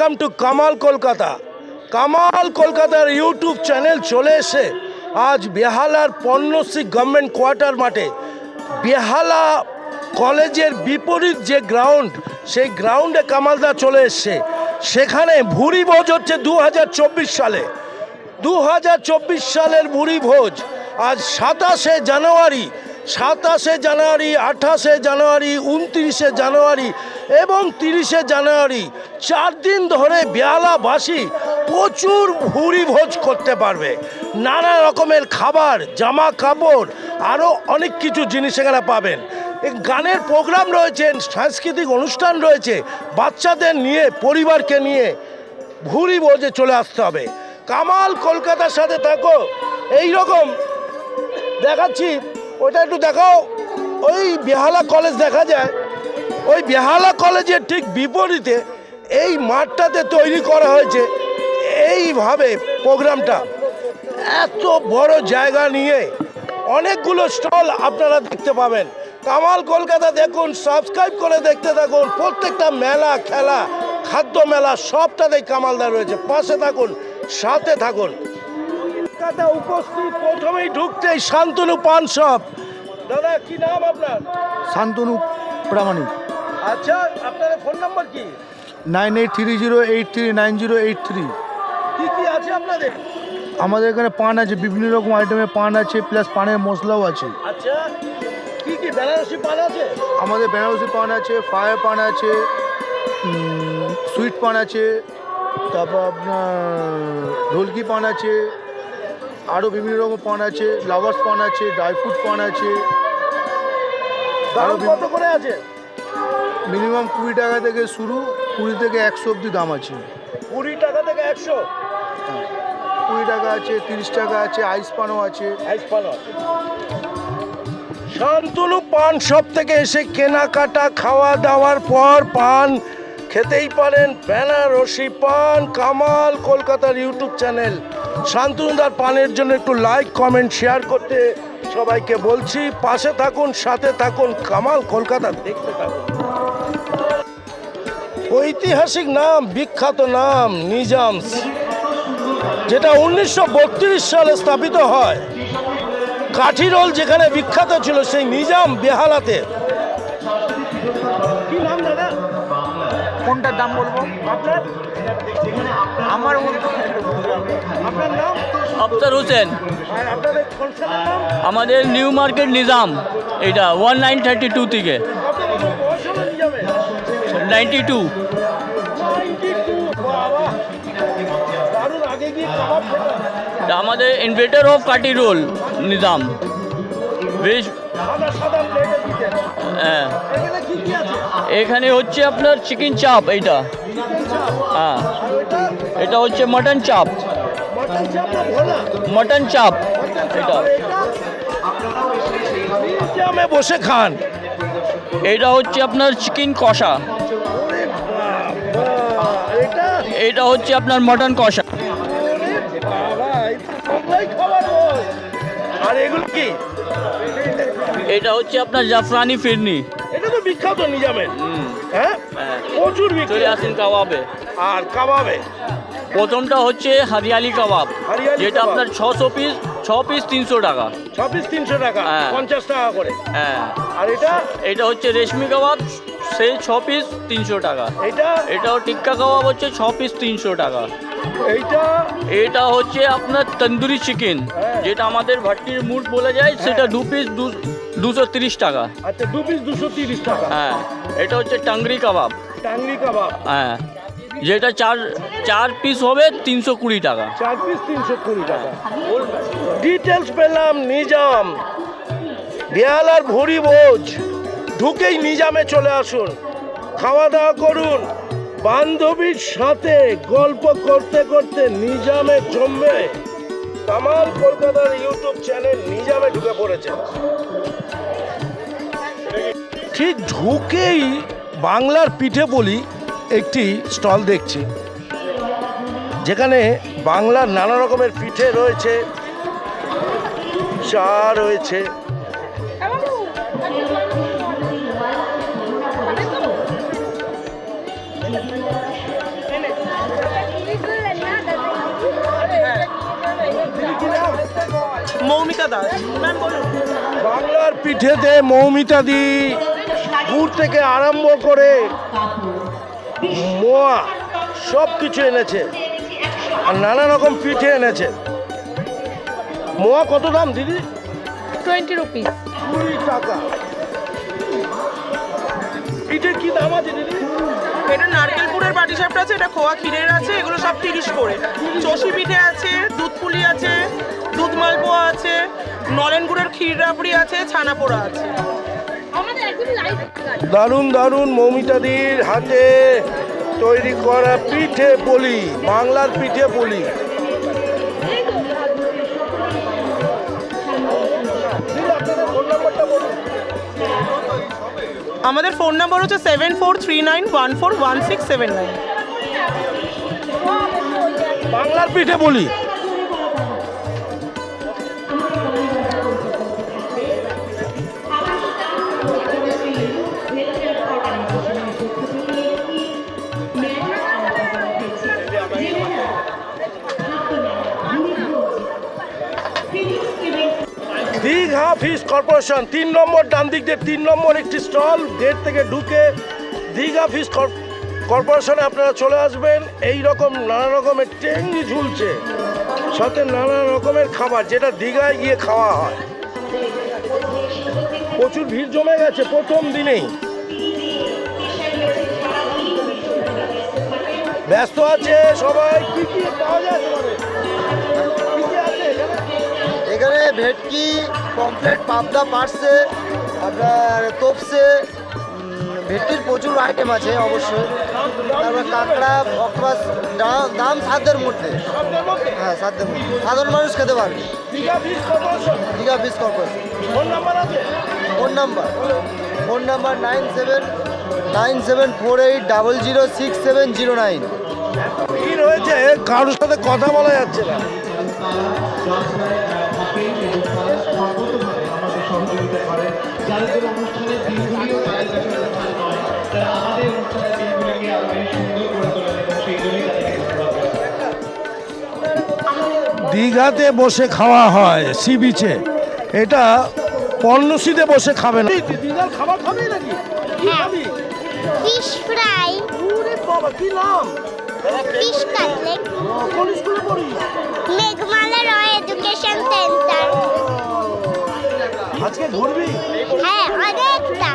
Welcome to Kamal Kolkata. Kamal কলকাতার YouTube channel চলে এসে আজ বেহালার পণ্যশ্রী গভর্নমেন্ট কোয়ার্টার মাঠে বেহালা কলেজের বিপরীত যে গ্রাউন্ড, সেই গ্রাউন্ডে কামালদা চলে এসছে। সেখানে ভুরি ভোজ হচ্ছে 2024 সালে। 2024 সালের ভুরি ভোজ আজ 27শে জানুয়ারি, 28শে জানুয়ারি, 29শে জানুয়ারি এবং 30শে জানুয়ারি 4 দিন ধরে বেহালাবাসী প্রচুর ভুরি ভোজ করতে পারবে। নানা রকমের খাবার, জামা কাপড়, আরও অনেক কিছু জিনিস এখানে পাবেন। গানের প্রোগ্রাম রয়েছে, সাংস্কৃতিক অনুষ্ঠান রয়েছে। বাচ্চাদের নিয়ে, পরিবারকে নিয়ে ভুরি ভোজে চলে আসতে হবে। কামাল কলকাতার সাথে থাকো। এই রকম দেখাচ্ছি, ওটা একটু দেখাও। ওই বেহালা কলেজ দেখা যায়, ওই বেহালা কলেজের ঠিক বিপরীতে এই মাঠটাতে তৈরি করা হয়েছে এইভাবে প্রোগ্রামটা। এত বড় জায়গা নিয়ে অনেকগুলো স্টল আপনারা দেখতে পাবেন। কামাল কলকাতা দেখুন, সাবস্ক্রাইব করে দেখতে থাকুন। প্রত্যেকটা মেলা, খেলা, খাদ্য মেলা সবটাতেই কামালদা রয়েছে। পাশে থাকুন, সাথে থাকুন। কলকাতা উপস্থিত প্রথমেই ঢুকতেই শান্তনু পান শপ। দাদা, কি নাম আপনার? শান্তনু প্রামাণিক। আচ্ছা, আপনার ফোন নাম্বার কি? 9830839083। কি কি আছে আপনাদের? আমাদের এখানে পান আছে, বিভিন্ন রকম আইটেমের পান আছে, প্লাস পানের মশলাও আছে। আচ্ছা, কি কি বেনারসি পান আছে? আমাদের বেনারসি পান আছে, ফায়ার পান আছে, সুইট পান আছে, তারপর আপনার ঢোলকি পান আছে, আরও বিভিন্ন রকম পান আছে, লাভার্স পান আছে, ড্রাই ফ্রুট পান আছে। দাম কত করে আছে? মিনিমাম 20 টাকা থেকে শুরু, 20 থেকে 100 অবধি দাম আছে। 20 টাকা থেকে 100? 20 টাকা আছে, 30 টাকা আছে, আইস পানও আছে। আইস পান আছে। শান্তনু পান শপ থেকে এসে কেনাকাটা, খাওয়া দাওয়ার পর পান খেতেই পারেন। বেনারসি পান, কামাল কলকাতার ইউটিউব চ্যানেল। শান্তনুদার পানের জন্য একটু লাইক, কমেন্ট, শেয়ার করতে সবাইকে বলছি। পাশে থাকুন, সাথে থাকুন, কামাল কলকাতা দেখতে থাকুন। ঐতিহাসিক নাম, বিখ্যাত নাম নিজামস, যেটা 1932 সালে স্থাপিত হয়। কাঠি রোল যেখানে বিখ্যাত ছিল, সেই নিজাম বেহালাতে। কি নাম দাদা? কোনটার দাম বলবো? আপনার? আমার আপনার নাম? আফতার হোসেন। আর আপনাদের কনসার্নের নাম? আমাদের নিউ মার্কেট নিজাম, এটা 1932 থেকে কত বছর বয়স হলো নিজামের? 92। 92, বাবা! দারুণ। আগে গিয়ে কাবাব খেতাম। আমাদের ইনভেটার অফ কাঠি রোল নিজাম। বেশ সাদা সাদা প্লেটে দিতেন। হ্যাঁ। এখানে কি কি আছে? এখানে হচ্ছে আপনার চিকেন চাপ, এইটা। চিকেন চাপ। হ্যাঁ, আর ওইটা? এটা হচ্ছে মটন চাপ। মটন চাপ না ভোলা? মটন চাপ মটন চাপ। এটা। আর এটা? নিজামে বসে খান। এটা হচ্ছে আপনার চিকেন কষা। ওরে বাবা! এটা? এটা হচ্ছে আপনার মটন কষা। ওরে বাবা! এই তো সবাই খাবার রোজ। আর এগুলো কি? এটা হচ্ছে আপনার জাফরানি ফিরনি। এটা তো বিখ্যাত নিজামের। হ্যাঁ, হ্যাঁ। প্রচুর চলে বিখ্যাত। আসেন কাবাবে। আর কাবাবে? প্রথমটা হচ্ছে হরিয়ালি কাবাব, হরিয়ালি যেটা কাবাব। আপনার 6 পিস 300 টাকা। 6 পিস 300 টাকা, হ্যাঁ। 50 টাকা করে। হ্যাঁ। আর এটা? এটা হচ্ছে রেশমি কাবাব, সেই 6 পিস 300 টাকা। এটা? এটাও টিক্কা কাবাব হচ্ছে 6 পিস 300 টাকা। এইটা? এটা হচ্ছে আপনার তন্দুরি চিকেন, হ্যাঁ। যেটা আমাদের ভাট্টির মুড় বলে যায়, সেটা 2 পিস 230 টাকা। আচ্ছা, 2 পিস 230 টাকা। হ্যাঁ। এটা হচ্ছে টাংরি কাবাব। টাংরি কাবাব হ্যাঁ, যেটা চার পিস হবে 320 টাকা। 4 পিস 320 টাকা। ডিটেলস পেলাম নিজাম বেহালার ভুরি ভোজ। ঢুকেই নিজামে চলে আসুন, খাওয়া দাওয়া করুন, বান্ধবীর সাথে গল্প করতে করতে নিজামে জমবে। কামাল কলকাতার ইউটিউব চ্যানেল নিজামে ঢুকে পড়েছে। ঠিক ঢুকেই বাংলার পিঠে বলি একটি স্টল দেখছি, যেখানে বাংলার নানা রকমের পিঠে রয়েছে, চা রয়েছে। মৌমিতা দাস। ম্যাম বলুন। বাংলার পিঠেতে মৌমিতা দি গুড় থেকে আরম্ভ করে মোয়া সব কিছু এনেছে আর নানা রকম পিঠে এনেছে। মোয়া কত দাম দিদি? 20 rupees. 20 টাকা। পিঠে কি দাম আছে দিদি? এটা নারকেলপুরের পাটিসাপটা আছে, এটা খোয়া ক্ষীরের আছে, এগুলো সব 30 করে। চষি পিঠে আছে, দুধ পুলি আছে, দুধ মালপোয়া আছে, নলেন গুড়ের ক্ষীর রাবড়ি আছে, ছানা পোড়া আছে। দারুণ দারুণ মৌমিতাদির হাতে তৈরি করা পিঠে পুলি, বাংলার পিঠে পুলি। আমাদের ফোন নাম্বার হচ্ছে 7439141679। বাংলার পিঠে পুলি। দীঘা ফিশ কর্পোরেশন 3 নম্বর ডান দিক দিয়ে 3 নম্বর একটি স্টল, গেট থেকে ঢুকে দীঘা ফিশ কর্পোরেশনে আপনারা চলে আসবেন। এই রকম নানা রকমের টেঙ্গি ঝুলছে, সাথে নানা রকমের খাবার যেটা দীঘায় গিয়ে খাওয়া হয়। প্রচুর ভিড় জমে গেছে প্রথম দিনেই। ব্যস্ত আছে সবাই। কি কি পাওয়া যায় তোমাদের? কি কি আছে এখানে? এখানে ভেটকি, পমফ্রেট, পাবদা, পার্সে, আপনার তোপসে, ভেটকির প্রচুর আইটেম আছে অবশ্যই। তারপর কাঁকড়া, অক্টোপাস, দাম সাধ্যের মধ্যে। হ্যাঁ, সাধ্যের মধ্যে, সাধারণ মানুষ খেতে পারবে। Digha fish corporation. Digha fish corporation. Phone number আছে? Phone number 974708006709। কি রয়েছে কারোর সাথে কথা বলা যাচ্ছে না। দীঘাতে বসে খাওয়া হয় সি বিচে, এটা পর্ণসিতে বসে খাবে না। দীঘার খাবার খাবি নাকি? কি খাবি? ফিশ ফ্রাই, ওরে বাবা, কি নাম? ফিশ কাটলেট, কোন স্কুলে পড়িস? মেঘমালা রয় এডুকেশন সেন্টার। আজকে ঘুরবি? হ্যাঁ, অনেকটা।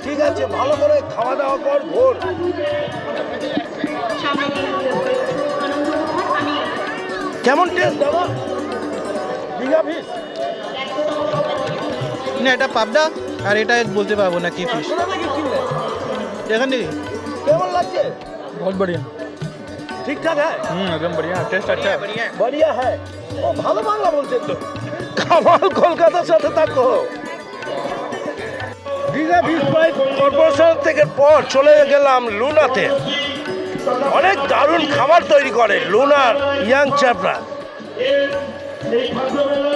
ঠিক আছে, ভালো করে খাওয়া দাওয়া কর, ঘোর। কেমন টেস্ট দাদা দীঘা ফিশ? না, এটা পাবদা আর এটা বলতে পারবো না কি ফিশ। কোথা থেকে কিনলে? এখান থেকে কেমন লাগছে? बहुत बढ़िया। ঠিক ঠাক হ্যাঁ? एकदम बढ़िया, टेस्ट अच्छा है। बढ़िया है। ও ভালো বাংলা বলছেন তো। কামাল কলকাতার সাথে থাকো। দীঘা ফিশ ফ্রাই কর্পোরেশন থেকে পর চলে গেলাম লুনাতে। অনেক দারুণ খাবার তৈরি করে লুনার ইয়াং চ্যাপরা।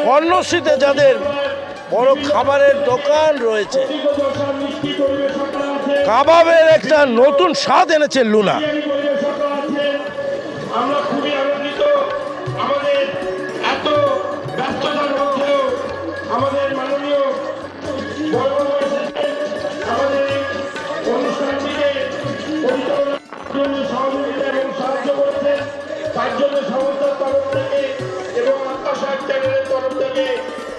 কর্ণশ্রীতে যাদের বড় খাবারের দোকান রয়েছে, কাবাবের একটা নতুন স্বাদ এনেছে লুনা। আমরা খুবই আনন্দিত। আমাদের এত ব্যস্ততার মধ্যেও আমাদের মাননীয় আমাদের এই অনুষ্ঠানটিকে পরিচালনার জন্য সহযোগিতা এবং সাহায্য করেছেন। তার জন্য সংস্থার তরফ থেকে এবং আকাশ চ্যানেলের তরফ থেকে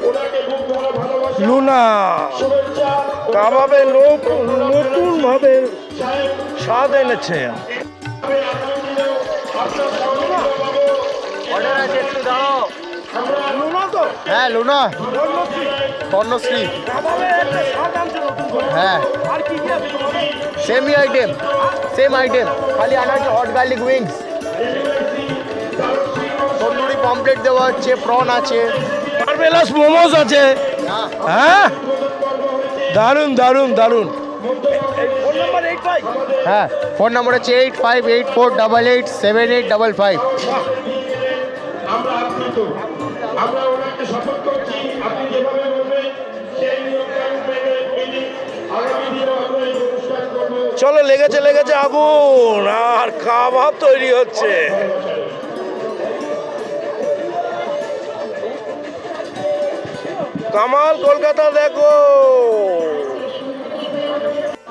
ওনাকে খুব বড় ভালোবাসা, লুনা শুভেচ্ছা। কাবাবে নতুন ভাবে স্বাদ এনেছে। অর্ডার আছে, একটু দাঁড়াও। লুনা তো হ্যাঁ, লুনা, কর্ণশ্রী। কর্ণশ্রী। কাবাবে একটা স্বাদ আনছে নতুন করে। হ্যাঁ, আর কি কি আছে তোমাদের? সেমই আইটেম, সেম আইটেম, খালি আনা হচ্ছে hot garlic wings, tandoori pomfret দেওয়া হচ্ছে, প্রন আছে। মার্বেলাস মোমোস আছে। হ্যাঁ, দারুণ দারুণ দারুণ। Phone number 85। হ্যাঁ, ফোন নাম্বার হচ্ছে 8584887855। আমরা আপ্লুত। আমরা ওনাকে শপথ করছি, আপনি যেভাবে বলবেন সেই নিয়ম মেনে আগামী দিনে আমরা এই অনুষ্ঠান করবো। চলো, লেগেছে লেগেছে আগুন আর কাবাব তৈরি হচ্ছে। কামাল কলকাতা দেখো।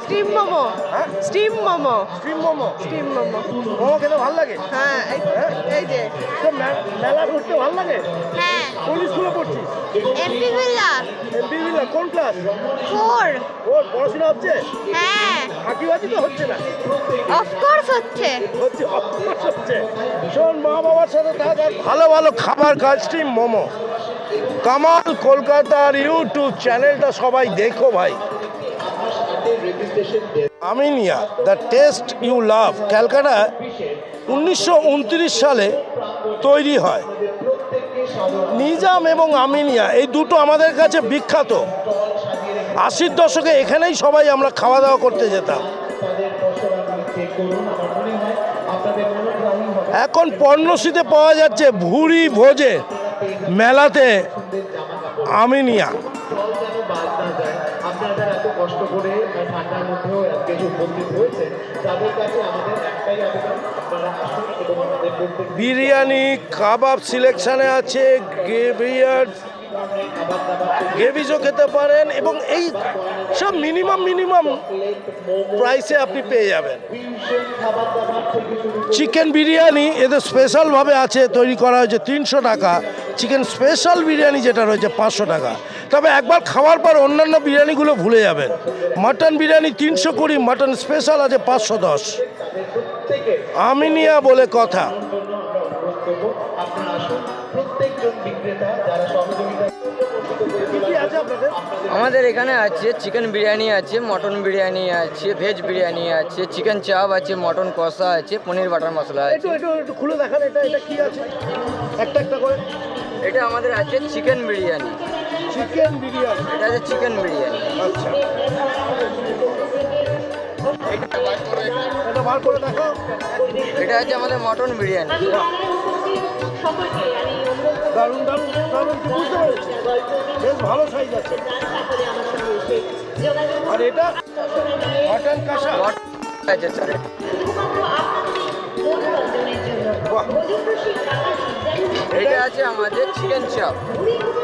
স্টিম মোমো, হ্যাঁ steam momo, steam momo, steam momo. Momo খেতে ভালো লাগে। হ্যাঁ এই যে তো মেলা ঘুরতে ভালো লাগে। হ্যাঁ কোন স্কুলে পড়ছিস? MP villa MP villa. কোন ক্লাস? 4 ওর পড়াশোনা হচ্ছে? হ্যাঁ ফাঁকিবাজি তো হচ্ছে না? অফকোর্স হচ্ছে হচ্ছে, হচ্ছে। শোন, মা বাবার সাথে থাক আর ভালো ভালো খাবার খা। স্টিম মোমো। কামাল কলকাতার ইউটিউব চ্যানেলটা সবাই দেখো ভাই। Aminia, the taste you love, Calcutta 1929 সালে তৈরি হয়। নিজাম এবং আমিনিয়া এই দুটো আমাদের কাছে বিখ্যাত। 80-র দশকে এখানেই সবাই আমরা খাওয়া দাওয়া করতে যেতাম। এখন পর্ণশীতে পাওয়া যাচ্ছে ভুরি ভোজে মেলাতে আমিনিয়া। আপনারা এত কষ্ট করে ঠান্ডার মধ্যেও আজকে যে উপস্থিত হয়েছে তাদের কাছে আমাদের একটাই আবেদন, আপনারা আসুন এবং আমাদের প্রত্যেক বিরিয়ানি কাবাব সিলেকশনে আছে, গ্রেভিজও খেতে পারেন এবং এই সব মিনিমাম প্রাইসে আপনি পেয়ে যাবেন। চিকেন বিরিয়ানি এদের স্পেশালভাবে আছে, তৈরি করা হয়েছে 300 টাকা। চিকেন স্পেশাল বিরিয়ানি যেটা রয়েছে 500 টাকা। তবে একবার খাওয়ার পর অন্যান্য বিরিয়ানিগুলো ভুলে যাবেন। মাটন বিরিয়ানি 320, মাটন স্পেশাল আছে 510। আমিনিয়া বলে কথা। আপনারা আসুন, প্রত্যেকজন বিক্রেতা যারা সহযোগিতা আমাদের এখানে আছে চিকেন বিরিয়ানি আছে, মটন বিরিয়ানি আছে, ভেজ বিরিয়ানি আছে, চিকেন চাপ আছে, মটন কষা আছে, পনির বাটার মশলা আছে। একটু খুলে দেখান, এটা কি আছে একটা করে। এটা আমাদের আছে চিকেন বিরিয়ানি। চিকেন বিরিয়ানি, এটা আছে চিকেন বিরিয়ানি। আচ্ছা, এটা বার করে দেখো। এটা আছে আমাদের মটন বিরিয়ানি। দারুণ বুঝতে পেরেছি, বেশ ভালো সাইজ আছে। আর এটা মটন কষা আছে স্যার। বাহ। এটা আছে আমাদের চিকেন চাপ।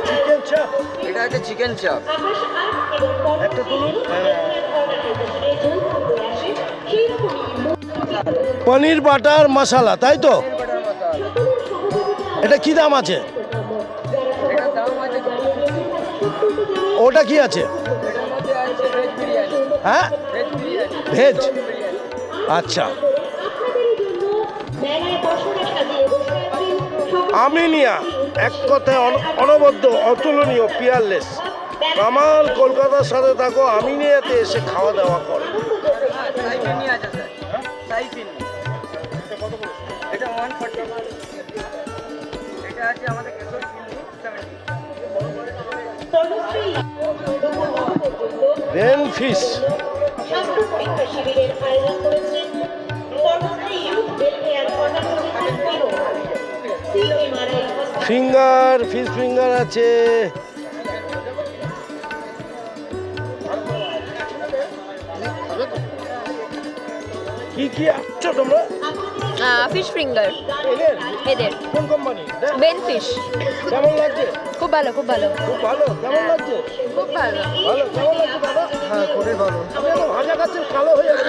চিকেন চাপ, এটা আছে চিকেন চাপ। একটা তুলুন। পনির বাটার মশলা, তাই তো? এটা কি দাম আছে? এটার দাম আছে, ওটা কি আছে? এটার মধ্যে আছে ভেজ বিরিয়ানি। হ্যাঁ, ভেজ বিরিয়ানি। ভেজ। বিরিয়ানি। আচ্ছা, আমিনিয়া এক কথায় অনবদ্য, অতুলনীয়, পিয়ারলেস। কামাল কলকাতার সাথে থাকো, আমিনিয়াতে এসে খাওয়া দাওয়া করো। সাইফিনি আছে স্যার, সাইফিনি। এটা 140। এটা আছে আমাদের কেশর চিনি 70। বেন ফিশ, ফিশ ফিঙ্গার আছে। কি আছো তোমরা? ফিশ ফিঙ্গার এদের কোন কোম্পানি? Ben fish. কেমন লাগছে? খুব ভালো খুব ভালো খুব ভালো। কেমন লাগছে? খুব ভালো। ভালো। কেমন লাগছে দাদা? হ্যাঁ খুবই ভালো। আপনি এত ভাজা খাচ্ছেন, কালো হয়ে যাবে।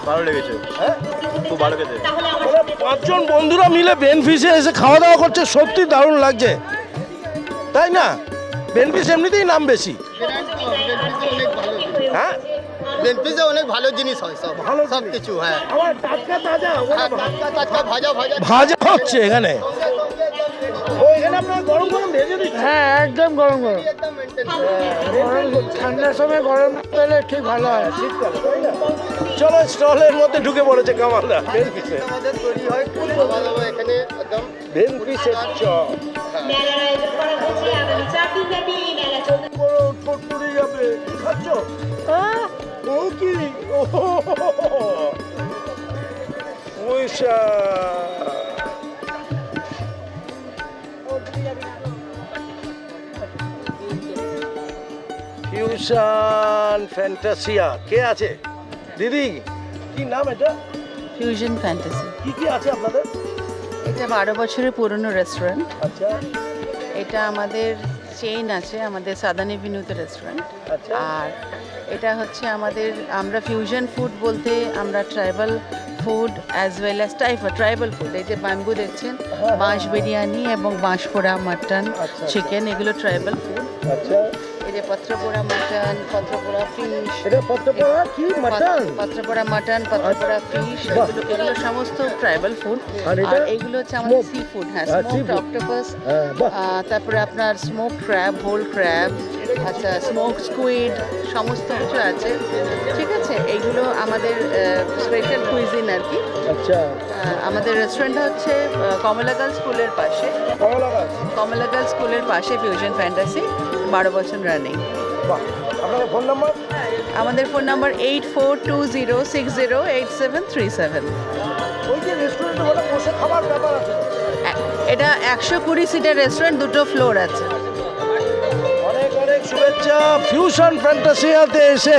ভালো লেগেছে হ্যাঁ, খুব ভালো খেতে। ওরা 5 জন বন্ধুরা মিলে বেনফিশে এসে খাওয়া দাওয়া করছে, সত্যি দারুণ লাগছে, তাই না? বেনফিশ এমনিতেই নাম বেশি। হ্যাঁ, বেনফিসে অনেক ভালো জিনিস হয়, সব ভালো সব জিনিস। কিছু। হ্যাঁ আবার টাটকা তাজা ওরা টাটকা ভাজা ভাজা হচ্ছে এখানে। ও এখানে আপনার গরম ভেজে দিচ্ছে। হ্যাঁ একদম গরম গরম। একদম মেনটেন। ঠান্ডার সময় গরম পেলে ঠিক ভালো হয়। শীতকালে, তাই না? চলো, স্টলের মধ্যে ঢুকে পড়েছে কামালদা। বেনফিশে, আমাদের তৈরি হয় খাওয়া দাওয়া এখানে একদম। বেনফিশের চপ। মেলার আয়োজন করা হয়েছে আগামী 4 দিন ব্যাপী এই মেলা চলবে। বড় ঠোঁটুরি যাবে। খাচ্ছ? ও কি? পয়সা। Fusion Fantasia. কে আছে দিদি? কি নাম এটা? Fusion fantasy. কি আছে আপনাদের? এটা 12 বছরের পুরনো রেস্টুরেন্ট। আচ্ছা, এটা আমাদের চেইন আছে আমাদের সাদান এভিনিউতে রেস্টুরেন্ট। আচ্ছা। আর এটা হচ্ছে আমাদের, আমরা ফিউশন ফুড বলতে আমরা tribal food as well as tribal food, এই যে ব্যাম্বু দেখছেন, বাঁশ বিরিয়ানি এবং বাঁশ পোড়া মাটন, চিকেন, এগুলো ট্রাইবাল ফুড। আচ্ছা, এই যে পত্রপোড়া মাটন, পত্রপোড়া ফিশ, এটা পত্রপোড়া কি মাটন? পত্রপোড়া মাটন, পত্রপোড়া ফিশ, এগুলো সমস্ত ট্রাইবাল ফুড। আর এটা? আর এগুলো হচ্ছে আমাদের Smoked? সি ফুড, হ্যাঁ, হ্যাঁ, স্মোকড seafood। অক্টোপাস, হ্যাঁ, বাহ। তারপরে আপনার স্মোক ক্র্যাব, হোল ক্র্যাব, আচ্ছা স্মোক স্কুইড, সমস্ত কিছু আছে, ঠিক আছে। এইগুলো আমাদের স্পেশাল কুইজিন আর কি। আচ্ছা, আমাদের রেস্টুরেন্টটা হচ্ছে কমলাগাল স্কুলের পাশে, কমলা গাছ। কমলাগাল স্কুলের পাশে ফিউশন ফ্যান্টাসি, 12 বছর রানিং। বাহ, আপনার ফোন নাম্বার? আমাদের ফোন নাম্বার 8420608737। ওই যে রেস্টুরেন্টে বলে বসে খাবার ব্যাপার আছে। এটা 120 সিটের রেস্টুরেন্ট, 2টো ফ্লোর আছে। অনেক অনেক শুভেচ্ছা। ফিউশন ফ্যান্টাসিয়াতে এসে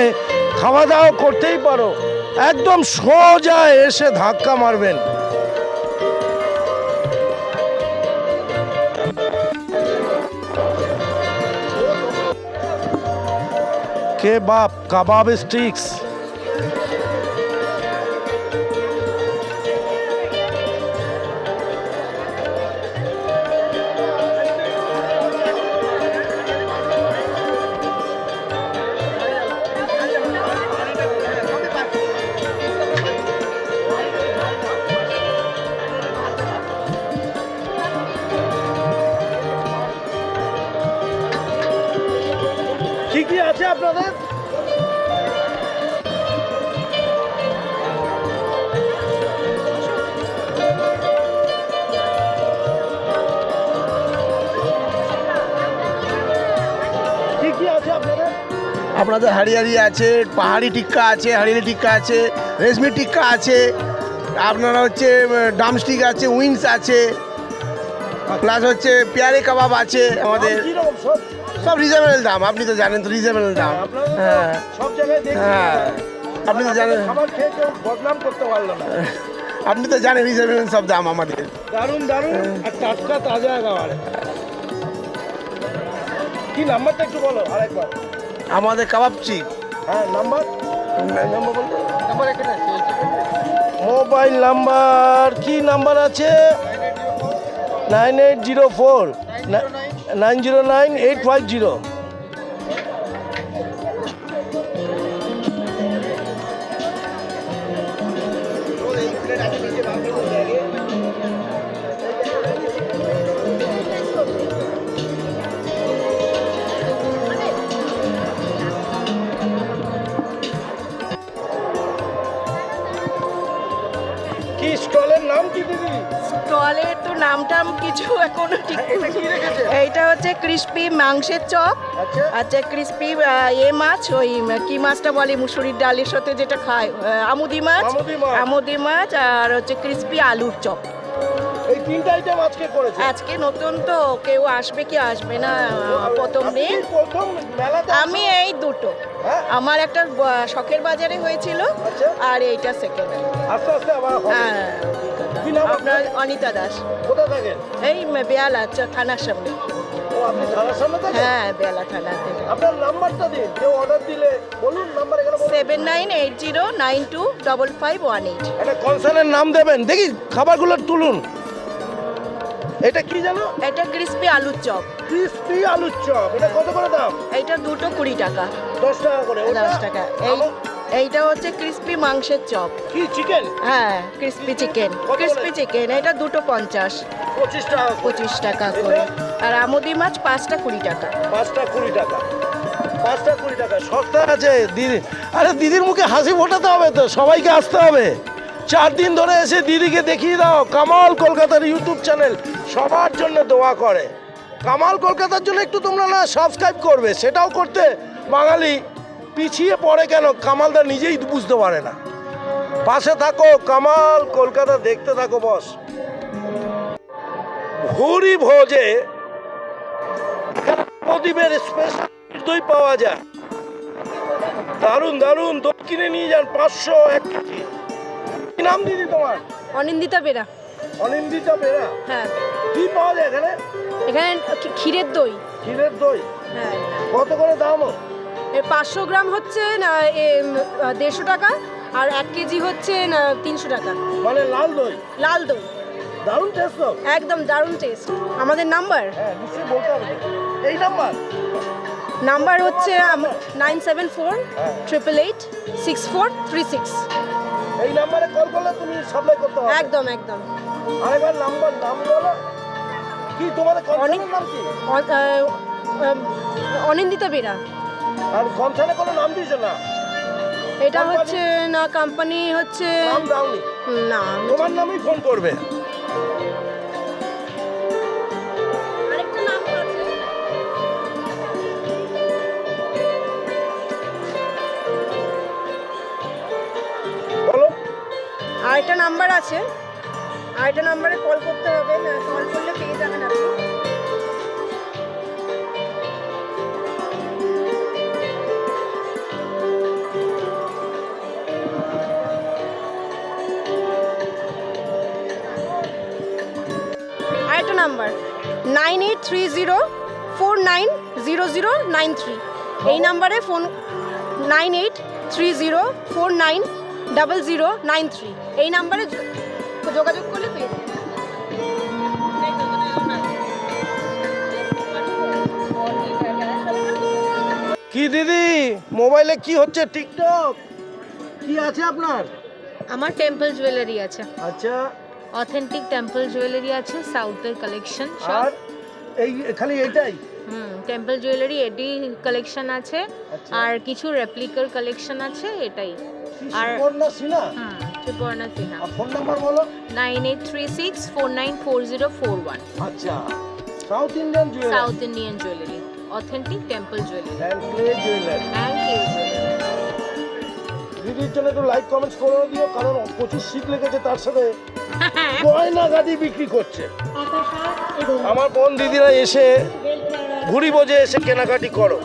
খাওয়া দাওয়া করতেই পারো, একদম সোজা এসে ধাক্কা মারবেন। কেবাব, কাবাব স্টিক্স, কি কি আছে আপনাদের? কি কি আছে আপনাদের? আপনাদের হারিয়ারি আছে, পাহাড়ি টিক্কা আছে, হারিয়ারি টিক্কা আছে, রেশমি টিক্কা আছে, আপনার হচ্ছে ডামস্টিক আছে, উইংস আছে, প্লাস হচ্ছে পেয়ারে কাবাব আছে আমাদের। কি রকম সব? সব রিজনেবল দাম, আপনি তো জানেন তো রিজনেবল দাম। আপনারা তো হ্যাঁ সব জায়গায় দেখি, হ্যাঁ, আপনি তো জানেন, খাবার খেয়ে কেউ বদনাম করতে পারলো না। আপনি তো জানেন রিজনেবল সব দাম আমাদের। দারুণ দারুণ আর টাটকা তাজা একেবারে। কি নাম্বারটা একটু বলো আরেকবার। আমাদের কাবাব চিক। হ্যাঁ, নাম্বার নম্বর বলতে নাম্বার এখানে আছে। মোবাইল নাম্বার কি নাম্বার আছে? 9804 909850। কি স্টলের নাম কি দিদি? স্টলের তো নাম টাম কিছু এখনো ঠিক এটা কি রেখেছে? এইটা হচ্ছে ক্রিস্পি মাংসের চপ, আচ্ছা। আচ্ছা ক্রিস্পি মাছ, ওই কি মাছটা বলে মুসুরির ডালের সাথে যেটা খায়, আমুদি মাছ, আমুদি মাছ। আমুদি মাছ, আর হচ্ছে ক্রিস্পি আলুর চপ। এই তিনটা আইটেম আজকে করেছে। আজকে নতুন তো, কেউ আসবে কি আসবে না প্রথম আপনি দিন। কি প্রথম মেলাতে আমি এই দুটো, হ্যাঁ? আমার একটা শখের বাজারে হয়েছিল, আচ্ছা। আর এইটা সেকেন্ড। আস্তে আস্তে আবার হবে। হ্যাঁ, কি নাম আপনার আপনার? অনিতা দাস, কোথায় থাকেন? এই বেয়ালা থানার সামনে। ও, আপনি থানার সামনে থাকেন? হ্যাঁ, বেয়ালা থানাতে। আপনার নাম্বারটা দিন, কেউ অর্ডার দিলে বলুন নাম্বার এখানে বলুন। 7980925518। একটা কনসার্নের নাম দেবেন, দেখি খাবারগুলো তুলুন। এটা কি জানো? এটা ক্রিস্পি আলুর চপ, ক্রিস্পি আলুর চপ। এটা কত করে দাম? এইটা দুটো 20 টাকা, 10 টাকা করে। ওটা? 10 টাকা। এইটা হচ্ছে ক্রিস্পি মাংসের চপ, কি চিকেন? হ্যাঁ ক্রিস্পি চিকেন, করে? ক্রিস্পি চিকেন, এটা দুটো 50, 25 টাকা করে। 25 টাকা করে। আর আমুদি মাছ 5টা 20 টাকা। 5টা 20 টাকা। 5টা 20 টাকা সস্তা আছে দিদি। আরে দিদির মুখে হাসি ফোটাতে হবে তো, সবাইকে আসতে হবে। 4 দিন ধরে এসে দিদিকে দেখিয়ে দাও। কামাল কলকাতার ইউটিউব চ্যানেল সবার জন্য দোয়া করে। কামাল কলকাতার জন্য একটু তোমরা না সাবস্ক্রাইব করবে, সেটাও করতে বাঙালি পিছিয়ে পড়ে কেন কামালদা নিজেই বুঝতে পারে না। পাশে থাকো, কামাল কলকাতা দেখতে থাকো বস। ভুরি ভোজে প্রদীপের স্পেশাল দই পাওয়া যায়। দারুণ দারুণ দই কিনে নিয়ে যান, 500 এক কেজি। কি নাম দিদি তোমার? অনিন্দিতা বেরা। অনিন্দিতা বেরা। হ্যাঁ, কি পাওয়া যায় এখানে? এখানে ক্ষীরের দই। ক্ষীরের দই হ্যাঁ, কত করে দাম? 500 গ্রাম হচ্ছে 150 টাকা, আর 1 কেজি হচ্ছে 300 টাকা। মানে লাল দই? লাল দই। দারুণ টেস্ট তো। একদম দারুণ টেস্ট। আমাদের নাম্বার? হ্যাঁ নিশ্চয়ই বলতে হবে। এই নাম্বার হচ্ছে 974 888 6436। এই নাম্বারে কল করলে তুমি সাপ্লাই করতে হবে। একদম একদম। আরেকবার নাম বলো। কি তোমাদের কোম্পানির নাম কি? অনিন্দিতা বেরা। আর কনসার্নে কোনো নাম দিয়েছে না? এটা হচ্ছে না, কোম্পানি হচ্ছে নাম দাওনি? না, তোমার নামই ফোন করবে। আরেকটা নাম আছে। বলো। আরেকটা নাম্বার আছে, আরেকটা নাম্বারে কল করতে হবে, কল করলে পেয়ে যাবেন আপনি। আরেকটা নাম্বার 9830490093। এই নাম্বারে ফোন 9830490093। এই নাম্বারে যোগাযোগ করলে পেয়ে যাবেন। কি দিদি মোবাইলে কি হচ্ছে? টিকটক কি আছে আপনার? আমার টেম্পল জুয়েলারি আছে। আচ্ছা, অথেন্টিক টেম্পল জুয়েলারি আছে, সাউথের কালেকশন আর এই খালি এইটাই? টেম্পল জুয়েলারি এডি কালেকশন আছে, আচ্ছা। আর কিছু রেপ্লিকার কালেকশন আছে, এটাই। আর সুবর্ণা সিনহা? সুবর্ণা সিনহা। ফোন নাম্বার বলো। 9836494041। আচ্ছা, south Indian jewellery. South Indian jewellery, authentic temple jewellery and clay jewellery. And clay jewellery. দিদির জন্য একটু লাইক কমেন্টস করে দিও, কারণ প্রচুর শীত লেগেছে, তার সাথে গয়না গাড়ি বিক্রি করছে। আমার বোন দিদিরা এসে ঘুরি বোঝে এসে কেনাকাটি করো।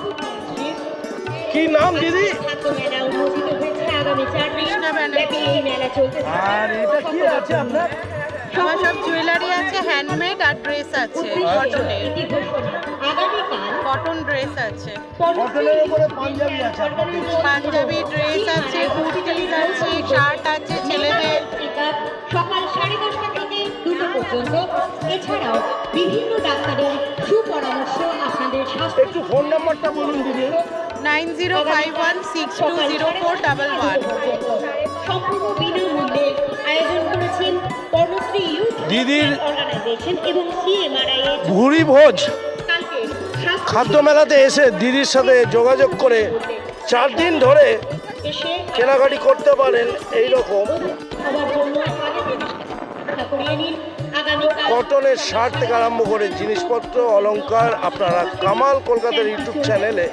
কি নাম দিদি? আর এটা কি আছে আপনার? আমার সব জুয়েলারি আছে, হ্যান্ডমেড, আর ড্রেস আছে কটনের। কটন ড্রেস আছে, কটনের উপরে পাঞ্জাবি আছে আপনাদের? পাঞ্জাবি ড্রেস আছে, কুর্তিজ আছে, শার্ট আছে ছেলেদের। সকাল 10:30 থেকে 2টো পর্যন্ত। এছাড়াও বিভিন্ন ডাক্তারের সুপরামর্শ আপনাদের স্বাস্থ্য। একটু ফোন নাম্বারটা বলুন দিদি। 9051620411। সম্পূর্ণ বিনামূল্যে আয়োজন করেছেন কর্মশ্রী ইউথ দিদির অর্গানাইজেশন এবং সিএমআরআই এর ভুরি ভোজ কালকে খাদ্য মেলাতে এসে দিদির সাথে যোগাযোগ করে 4 দিন ধরে এসে কেনাকাটি করতে পারেন। এইরকম সবার জন্য আগে থেকে শিক্ষা করিয়ে নিন। আগামীকাল কটনের শার্ট থেকে আরম্ভ করে জিনিসপত্র অলংকার আপনারা কামাল কলকাতার ইউটিউব চ্যানেলে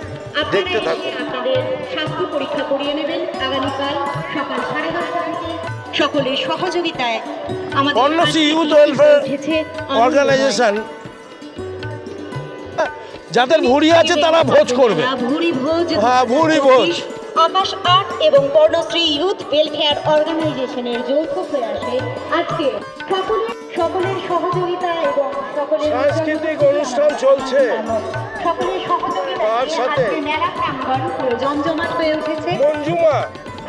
দেখতে থাকুন। আপনাদের স্বাস্থ্য পরীক্ষা করিয়ে নেবেন। আগামীকাল সকাল 10:30 থেকে সকলের সহযোগিতায় আমাদের কর্মশ্রী ইউথ ওয়েলফেয়ার অর্গানাইজেশন যাদের ভুঁড়ি আছে তারা ভোজ করবে। ভুরি ভোজ, হ্যাঁ, ভুরি ভোজ। আকাশ আর্ট এবং কর্ণশ্রী ইউথ ওয়েলফেয়ার অর্গানাইজেশনের যৌথ প্রয়াসে আজকে সকলের সহযোগিতা এবং সকলের সাংস্কৃতিক অনুষ্ঠান চলছে। সকলের সহযোগিতা তার সাথে মেলা প্রাঙ্গণ পুরো জমজমাট হয়ে উঠেছে। মঞ্জুমা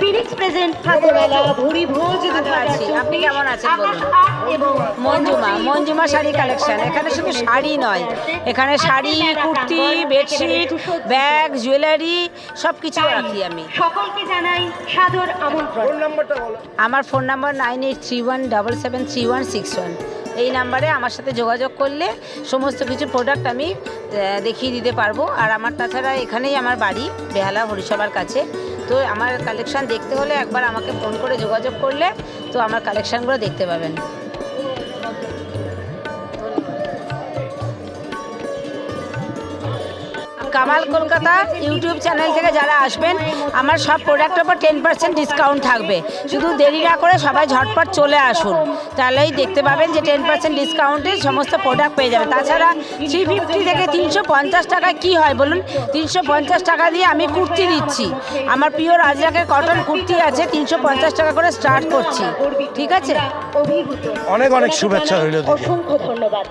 ফিনিক্স প্রেজেন্ট খাদ্যমেলা ভুরি ভোজ। আপনি কেমন আছেন বলুন? এবং মঞ্জুমা শাড়ি কালেকশন। এখানে শুধু শাড়ি নয়, এখানে sari, kurti, bedsheet, bag, jewellery সব কিছু রাখি আমি। সকলকে জানাই সাদর আমন্ত্রণ। ফোন নাম্বারটা বলো। আমার ফোন নাম্বার 9831773161। এই নাম্বারে আমার সাথে যোগাযোগ করলে সমস্ত কিছু প্রোডাক্ট আমি দেখিয়ে দিতে পারবো। আর আমার তাছাড়া এখানেই আমার বাড়ি, বেহালা হরিসভার কাছে। তো আমার কালেকশান দেখতে হলে একবার আমাকে ফোন করে যোগাযোগ করলে তো আমার কালেকশানগুলো দেখতে পাবেন। কামাল কলকাতা ইউটিউব চ্যানেল থেকে যারা আসবেন, আমার সব প্রোডাক্টের উপর 10% ডিসকাউন্ট থাকবে। শুধু দেরি না করে সবাই ঝটপট চলে আসুন, তাহলেই দেখতে পাবেন যে 10% ডিসকাউন্টে সমস্ত প্রোডাক্ট পেয়ে যাবে। তাছাড়া 350 থেকে 350 টাকা কি হয় বলুন? 350 টাকা দিয়ে আমি কুর্তি দিচ্ছি। আমার পিওর আজরাকের কটন কুর্তি আছে, 350 টাকা করে স্টার্ট করছি। ঠিক আছে, অনেক অনেক শুভেচ্ছা রইল দিদি। অসংখ্য ধন্যবাদ।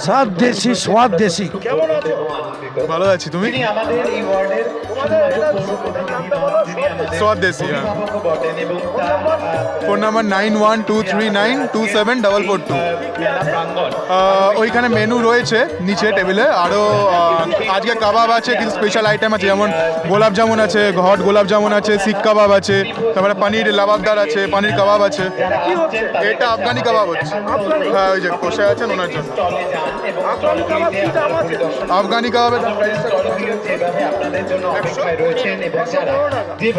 স্বাদ দেশি স্বাদ দেশি। কেমন আছো? ভালো আছি, তুমি? তিনি আমাদের এই ওয়ার্ডের স্বাদ দেশি, হ্যাঁ। অভিভাবক বটেন এবং তার ফোন নাম্বার 9123927442। মেলা প্রাঙ্গণ ওইখানে মেনু রয়েছে নিচে টেবিলে, আরও আজকে কাবাব আছে, কিছু স্পেশাল আইটেম আছে, যেমন গোলাপ জামুন আছে, হট গোলাপ জামুন আছে, শিখ কাবাব আছে, তারপরে পনির লাবাবদার আছে, পনির কাবাব আছে। এটা আফগানি কাবাব হচ্ছে, হ্যাঁ ওই যে কষে আছেন ওনার জন্য। স্টলে যান এবং স্টলগুলিতে আপনারা পরিদর্শন আফগানি কাবাবের স্টলগুলো যেভাবে আপনাদের জন্য অপেক্ষায় রয়েছেন এবং যারা যে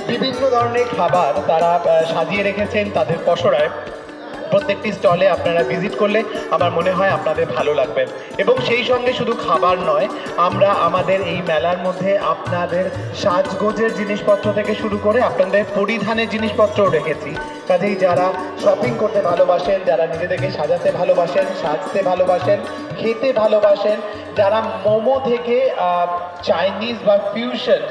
বিভিন্ন ধরনের খাবার তারা সাজিয়ে রেখেছেন তাদের পসরায়, প্রত্যেকটি স্টলে আপনারা ভিজিট করলে আমার মনে হয় আপনাদের ভালো লাগবে। এবং সেই সঙ্গে শুধু খাবার নয়, আমরা আমাদের এই মেলার মধ্যে আপনাদের সাজগোজের জিনিসপত্র থেকে শুরু করে আপনাদের পরিধানের জিনিসপত্রও রেখেছি। কাজেই যারা শপিং করতে ভালোবাসেন, যারা নিজেদেরকে সাজাতে ভালোবাসেন, সাজতে ভালোবাসেন, খেতে ভালোবাসেন, যারা মোমো থেকে চাইনিজ বা ফিউশন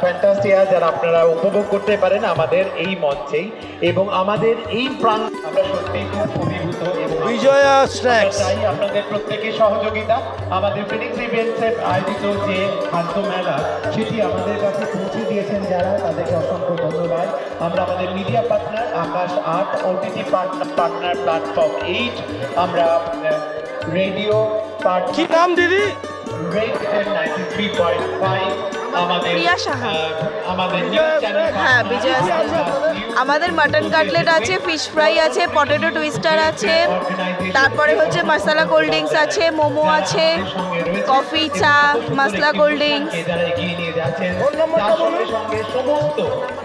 ফ্যান্টাস্টিয়া যারা আপনারা উপভোগ করতে পারেন আমাদের এই মঞ্চেই এবং আমাদের এই প্রাণ, আমরা সত্যিই খুব অভিভূত এবং বিজয়া স্ন্যাক্স। চাই আপনাদের প্রত্যেকের সহযোগিতা। আমাদের ফিনিক্স ইভেন্টসের আয়োজিত যে খাদ্য মেলা সেটি আমাদের কাছে পৌঁছে দিয়েছেন যারা, তাদেরকে অসংখ্য ধন্যবাদ। আমরা আমাদের মিডিয়া পার্টনার আকাশ 8, ওটিটি পার্টনার প্ল্যাটফর্ম 8, আমরা রেডিও পার্টনার, কি নাম দিদি? রেড এফএম 93.5, আমাদের প্রিয়া সাহা। আমাদের নিউজ চ্যানেল, হ্যাঁ, বিজয়া সাহা। আমাদের মাটন কাটলেট আছে, ফিশ ফ্রাই আছে, পটেটো টুইস্টার আছে, তারপরে হচ্ছে মশলা কোল্ড ড্রিঙ্কস আছে, মোমো আছে, কফি, চা, মশলা কোল্ড ড্রিঙ্কস। যারা এগিয়ে নিয়ে যাচ্ছেন তার সঙ্গে সঙ্গে সমস্ত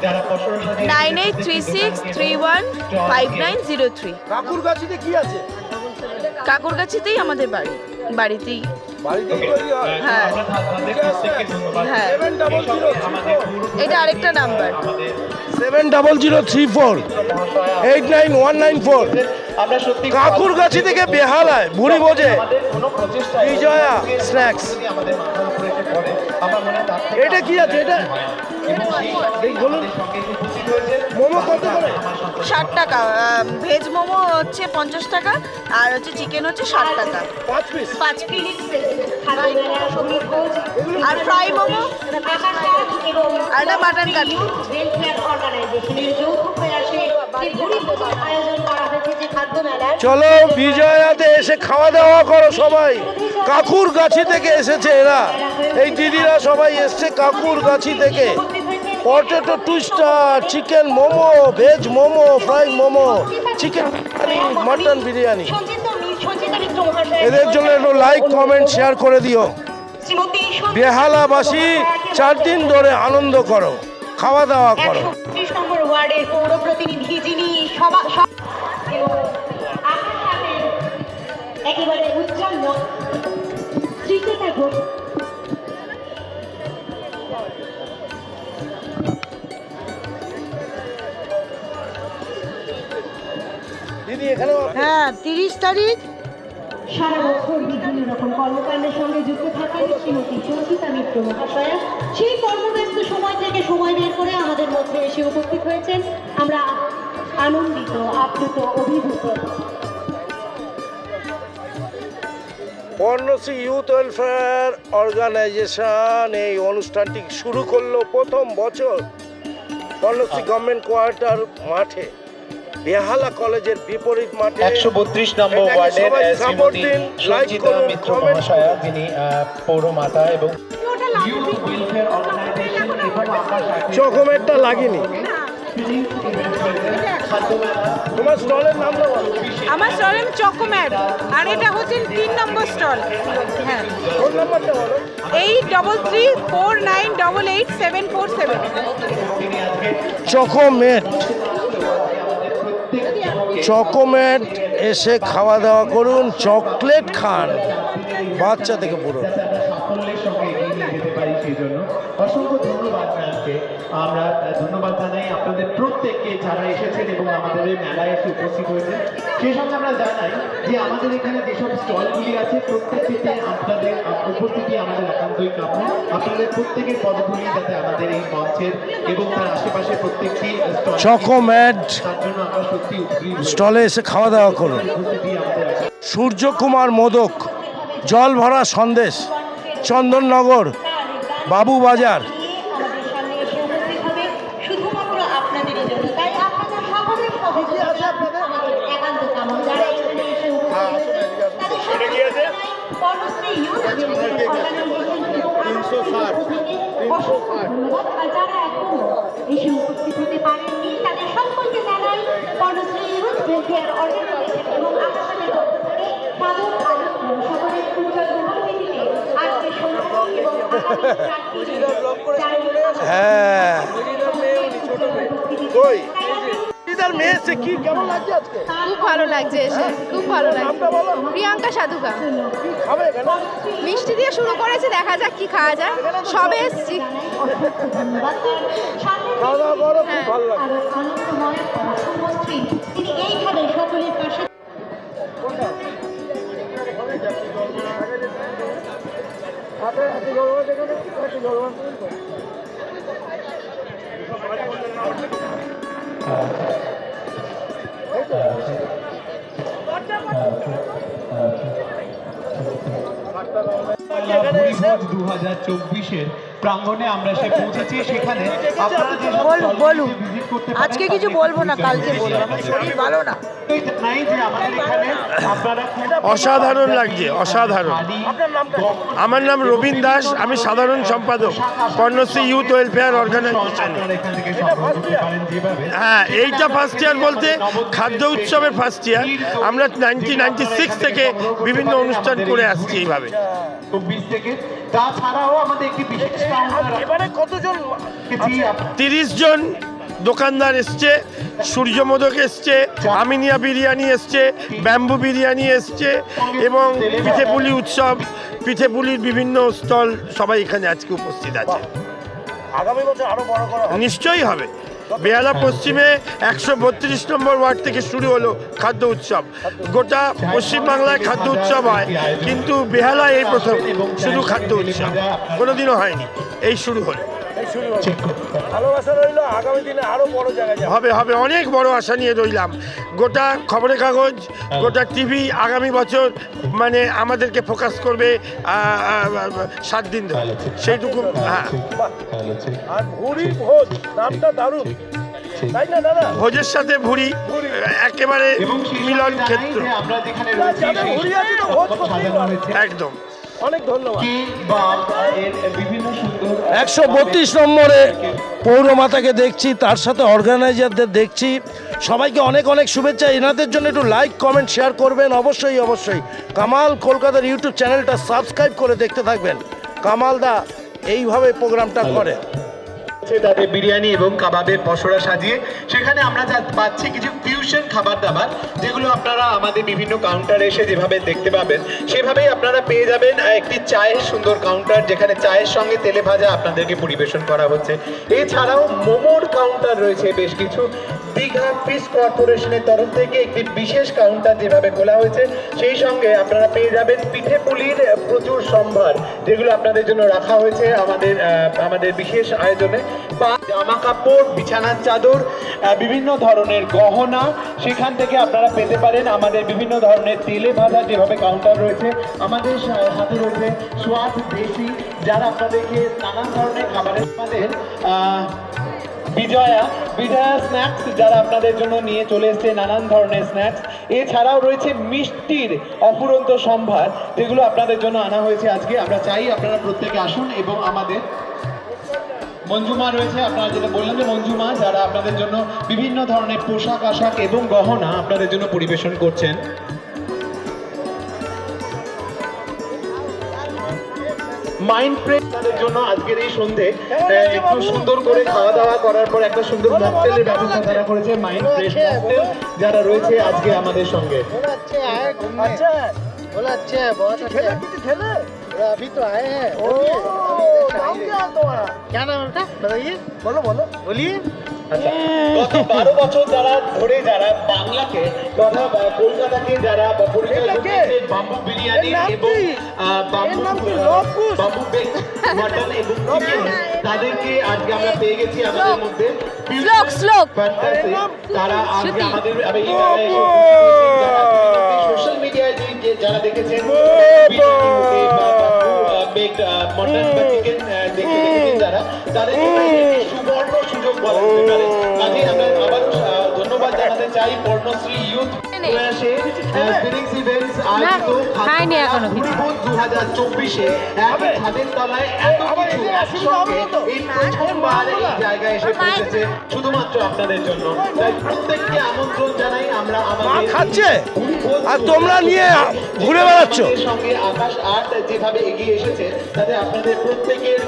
যারা পসরা সাজিয়ে 9836315903। কাকুরগাছিতে কি আছে? কাকুরগাছিতেই আমাদের বাড়িতেই। বাড়িতেই তৈরি হয়? হ্যাঁ আমরা তাদের প্রত্যেককে ধন্যবাদ। হ্যাঁ, 7003 এটা আরেকটা নাম্বার। 7034 89194। আমরা সত্যি কাকুরগাছি থেকে বেহালায় বুড়ি বোঝে আমাদের কোনো প্রচেষ্টা বিজয়া স্ন্যাক্স। আমাদের মাথার উপরে এসে পড়ে, আমার মনে হয় তার থেকে এটা কি আছে? এটা এবং সেই সঙ্গে আমাদের সঙ্গে এসে উপস্থিত হয়েছে মোমো কত করে? 60 টাকা। ভেজ মোমো হচ্ছে 50 টাকা, আর হচ্ছে চিকেন হচ্ছে 60 টাকা। 5 পিস। 5 পিস। আর ফ্রাই মোমো আর একটা মাটন কাটলেট। ওয়েলফেয়ার অর্গানাইজেশনের যৌথ প্রয়াসে যে ভুরিভোজের আয়োজন করা হয়েছে যে খাদ্য মেলার, চলো বিজয়াতে এসে খাওয়া দাওয়া করো সবাই। কাকুরগাছি থেকে এসেছে এরা, এই দিদিরা সবাই এসছে কাকুরগাছি থেকে। Potato twister, chicken momo, veg momo, fry momo, chicken mutton biryani. Sanchita Mitra মহাশয়, এদের জন্য একটু লাইক কমেন্ট শেয়ার করে দিও। শ্রীমতী বেহালাবাসী 4 দিন ধরে আনন্দ করো, খাওয়া দাওয়া করো। 130 নম্বর ওয়ার্ডের পৌর প্রতিনিধি, যিনি একেবারে উজ্জ্বল শ্রীকেতা ঘোষ। দিদি এখানে হ্যাঁ, 30 তারিখ। সারা বছর বিভিন্ন রকম কর্মকাণ্ডের সঙ্গে যুক্ত থাকেন শ্রীমতী সঞ্চিতা মিত্র মহাশয়া। সেই কর্মব্যস্ত সময় থেকে সময় বের করে আমাদের মধ্যে এসে উপস্থিত হয়েছেন। আমরা আনন্দিত, আপ্লুত, অভিভূত। বর্ণশ্রী ইউথ ওয়েলফেয়ার অর্গানাইজেশন এই অনুষ্ঠানটি শুরু করলো প্রথম বছর বর্ণশ্রী গভর্নমেন্ট কোয়ার্টার মাঠে, বেহালা কলেজের বিপরীত মাঠে। 132 নম্বর ওয়ার্ডের শ্রীমতী সঞ্চিতা মিত্র মহাশয়া, যিনি পৌরমাতা এবং ইউথ ওয়েলফেয়ার অর্গানাইজেশন এবং চকমেরটা লাগেনি। তোমার স্টলের নাম বলো। আমার স্টল চকোম্যাট, আর এটা হচ্ছে 3 নম্বর স্টল। হ্যাঁ, ফোন নাম্বারটা বলো। 8334988747। চকোমেট, চকোমেট এসে খাওয়া দাওয়া করুন, চকলেট খান, বাচ্চা থেকে বুড়ো। সাফল্যের সঙ্গে এগিয়ে নিয়ে যেতে পারি সেই জন্য অসংখ্য ধন্যবাদ ম্যামকে। আমরা ধন্যবাদ জানাই আপনাদের প্রত্যেককে যারা এসেছেন এবং আমাদের এই মেলায় এসে উপস্থিত হয়েছেন। সেই সঙ্গে আমরা জানাই যে আমাদের এখানে যেসব স্টলগুলি আছে প্রত্যেকটিতে আপনাদের উপস্থিতি আমাদের একান্তই কাম্য। আপনাদের প্রত্যেকের পদধূলি যাতে আমাদের এই মঞ্চের এবং তার আশেপাশে প্রত্যেকটি চকোম্যাট তার জন্য আমরা সত্যি উদ্গ্রীব। স্টলে এসে খাওয়া দাওয়া করুন। উপস্থিতি আমাদের সূর্যকুমার মোদক, জল ভরা সন্দেশ, চন্দননগর, বাবুবাজার। আমাদের সামনে এসে উপস্থিত হবে শুধুমাত্র আপনাদেরই জন্য। তাই আপনাদের সকলের সহযোগিতা আমাদের একান্ত কামনা। যারা এখানে এসে উপস্থিত হয়েছে তাদের সকলকে জানাই কর্মশ্রী ইউথ ওয়েলফেয়ার অর্গানাইজেশন এবং আমাদের থেকে অসংখ্য ধন্যবাদ। আর যারা এখনো এসে উপস্থিত হতে পারেননি তাদের সকলকে জানাই কর্মশ্রী ইউথ ওয়েলফেয়ার অর্গানাইজেশন এবং আকাশের পক্ষ থেকে সাদর আমন্ত্রণ। সকলের উজ্জ্বল উপস্থিতিতে আজকে সংগ্রামী এবং হ্যাঁ কই দিদার মেয়ে এসে কি কেমন লাগছে আজকে? খুব ভালো লাগছে এসে, খুব ভালো লাগছে। নামটা বলো। প্রিয়াঙ্কা সাধুকা। কি খাবে এখানে? মিষ্টি দিয়ে শুরু করেছে, দেখা যাক কি খাওয়া যায়। সবে এসছি। খাওয়া দাওয়া করো, খুব ভালো লাগছে। আরো আনন্দময় শুভশ্রী তিনি এইভাবে সকলের পাশে দু 2024-এর প্রাঙ্গণে আমরা এসে পৌঁছেছি। সেখানে আপনারা যে বলুন, আজকে কিছু বলবো না, কালকে বলবো। আমার শরীর ভালো না। অসাধারণ লাগছে, অসাধারণ। আমার নাম রবীন দাস, আমি সাধারণ সম্পাদক কর্ণশ্রী ইউথ ওয়েলফেয়ার অর্গানাইজেশন। হ্যাঁ, এইটা ফার্স্ট ইয়ার বলতে খাদ্য উৎসবের ফার্স্ট ইয়ার। আমরা 1996 থেকে বিভিন্ন অনুষ্ঠান করে আসছি এইভাবে। 24 থেকে তাছাড়াও আমাদের একটি বিশেষ এবারে কতজন? 30 জন দোকানদার এসছে, সূর্য মোদক এসছে, আমিনিয়া বিরিয়ানি এসছে, ব্যাম্বু বিরিয়ানি এসছে এবং পিঠেপুলি উৎসব, পিঠেপুলির বিভিন্ন স্টল সবাই এখানে আজকে উপস্থিত আছে। আগামী বছর আরো বড় করা নিশ্চয়ই হবে। বেহালা পশ্চিমে 132 নম্বর ওয়ার্ড থেকে শুরু হলো খাদ্য উৎসব। গোটা পশ্চিমবাংলায় খাদ্য উৎসব হয়, কিন্তু বেহালা এই প্রথম শুধু খাদ্য উৎসব, কোনোদিনও হয়নি, এই শুরু হলো। ভালোবাসা রইল, আগামী দিনে আরো বড় জায়গায় হবে হবে অনেক বড় আশা নিয়ে রইলাম। গোটা খবরের কাগজ, গোটা টিভি আগামী বছর মানে আমাদেরকে ফোকাস করবে 7 দিন ধরে, সেইটুকু। হ্যাঁ, আর ভুড়ি ভোজ নামটা দারুণ, তাই না দাদা? ভোজের সাথে ভুড়ি একেবারে মিলন ক্ষেত্র। একদম, অনেক ধন্যবাদ। 132 নম্বরে পৌরমাতাকে দেখছি, তার সাথে অর্গানাইজারদের দেখছি। সবাইকে অনেক অনেক শুভেচ্ছা। এনাদের জন্য একটু লাইক কমেন্ট শেয়ার করবেন অবশ্যই অবশ্যই। কামাল কলকাতার ইউটিউব চ্যানেলটা সাবস্ক্রাইব করে দেখতে থাকবেন। কামালদা এইভাবে প্রোগ্রামটা করে। তাদের বিরিয়ানি এবং কাবাবের পসরা সাজিয়ে সেখানে আমরা পাচ্ছি কিছু ফিউশন খাবার দাবার, যেগুলো আপনারা আমাদের বিভিন্ন কাউন্টারে এসে যেভাবে দেখতে পাবেন সেভাবেই আপনারা পেয়ে যাবেন। একটি চায়ের সুন্দর কাউন্টার, যেখানে চায়ের সঙ্গে তেলে ভাজা আপনাদেরকে পরিবেশন করা হচ্ছে। এছাড়াও মোমোর কাউন্টার রয়েছে বেশ কিছু। দীঘা ফিশ কর্পোরেশনের তরফ থেকে একটি বিশেষ কাউন্টার যেভাবে খোলা হয়েছে, সেই সঙ্গে আপনারা পেয়ে যাবেন পিঠে পুলির প্রচুর সম্ভার, যেগুলো আপনাদের জন্য রাখা হয়েছে আমাদের বিশেষ আয়োজনে। বা জামা কাপড়, বিছানার চাদর, বিভিন্ন ধরনের গহনা সেখান থেকে আপনারা পেতে পারেন। আমাদের বিভিন্ন ধরনের তেলে ভাজা যেভাবে কাউন্টার রয়েছে, আমাদের হাতে রয়েছে স্বাদ দেশি, যারা আপনাদেরকে নানান ধরনের খাবারের আমাদের বিজয়া স্ন্যাক্স, যারা আপনাদের জন্য নিয়ে চলে এসেছে নানান ধরনের স্ন্যাক্স। এছাড়াও রয়েছে মিষ্টির অফুরন্ত সম্ভার, যেগুলো আপনাদের জন্য আনা হয়েছে আজকে। আমরা চাই আপনারা প্রত্যেকে আসুন। এবং আমাদের মঞ্জুমা রয়েছে, আপনারা যেটা বললেন যে মঞ্জুমা, যারা আপনাদের জন্য বিভিন্ন ধরনের পোশাক আশাক এবং গহনা আপনাদের জন্য পরিবেশন করছেন। মাইন্ড ফ্রেশ তাদের জন্য আজকের এই সন্ধে একটু সুন্দর করে খাওয়া দাওয়া করার পর একটা সুন্দর মকটেলের ব্যবস্থা তারা করেছে। মাইন্ড ফ্রেশ মকটেল যারা রয়েছে আজকে আমাদের সঙ্গে। अभी तो आए हैं। नाम क्या है तुम्हारा? क्या नाम है बेटा? बताइए। बोलो बोलो बोलिए। আচ্ছা, গত 12 বছর যারা বাংলাকে তথা কলকাতাকে যারা বাম্বু বিরিয়ানি এবং বাম্বু বেকড মটন এবং চিকেন, তাদেরকে আজকে আমরা পেয়ে গেছি আমাদের মধ্যে। তারা আজকে আমাদের সোশ্যাল মিডিয়ায় যে অনেকে যারা দেখেছেন মটন বা চিকেন দেখেছেন যারা তাদের জন্য একটি সুবর্ণ সুযোগ বলা যেতে পারে। কাজে আমরা আবারও ধন্যবাদ জানাতে চাই পর্ণশ্রী ইউথ প্রয়াসে ফিনিক্স ইভেন্টস আয়োজিত খাইনি এখনো কিছু। 2024-এ একই ছাদের তলায় এত কিছু একসঙ্গে এই প্রথমবার এই জায়গায় এসে পৌঁছেছে শুধুমাত্র আপনাদের জন্য। তাই প্রত্যেককে আমন্ত্রণ জানাই আমরা আমাদের খাচ্ছে আর তোমরা নিয়ে ঘুরে বেড়াচ্ছ। আমাদের সঙ্গে আকাশ আর্ট যেভাবে এগিয়ে এসেছে তাতে আপনাদের প্রত্যেকের